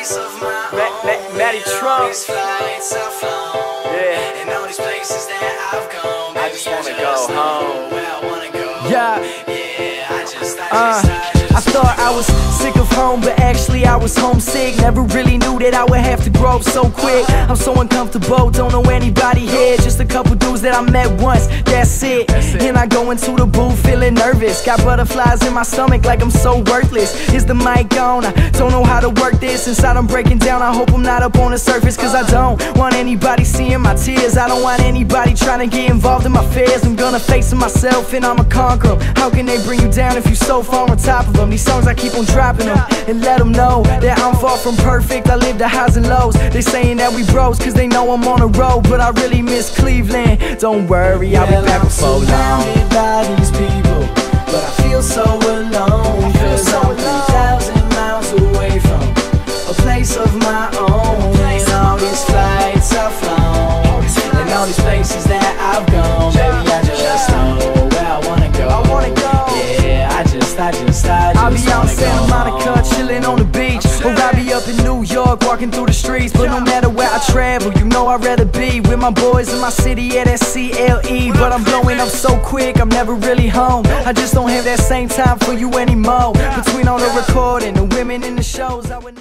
Maddie Trump. Yeah. I just wanna go home. Yeah. I thought I was sick of home, but actually I was homesick. Never really knew that I would have to grow up so quick. I'm so uncomfortable, don't know anybody here. Just a couple dudes that I met once, that's it. And I go into the booth feeling nervous. Got butterflies in my stomach like I'm so worthless. Is the mic on? I don't know how to work this. Inside I'm breaking down, I hope I'm not up on the surface. Cause I don't want anybody seeing my tears. I don't want anybody trying to get involved in my fears. I'm gonna face it myself and I'ma conquer them. How can they bring you down if you so far on top of them? These songs I keep on dropping them and let them know that I'm far from perfect. I live the highs and lows. They saying that we bros cause they know I'm on the road, but I really miss Cleveland. Don't worry, I'll be back before long. Surrounded by these people, but I feel so alone. Cause I'm 3,000 miles away from a place of my own. And all these flights I've flown, and all these places that I've gone. Baby, I just know where I wanna go. Yeah, I just I'll be out in Santa Monica, chilling on the beach, or I'll be up in New York, walking through the streets. But no matter where I travel, you know I'd rather be with my boys in my city, yeah, that's CLE. But I'm blowing up so quick, I'm never really home. I just don't have that same time for you anymore. Between all the recording, the women in the shows, I would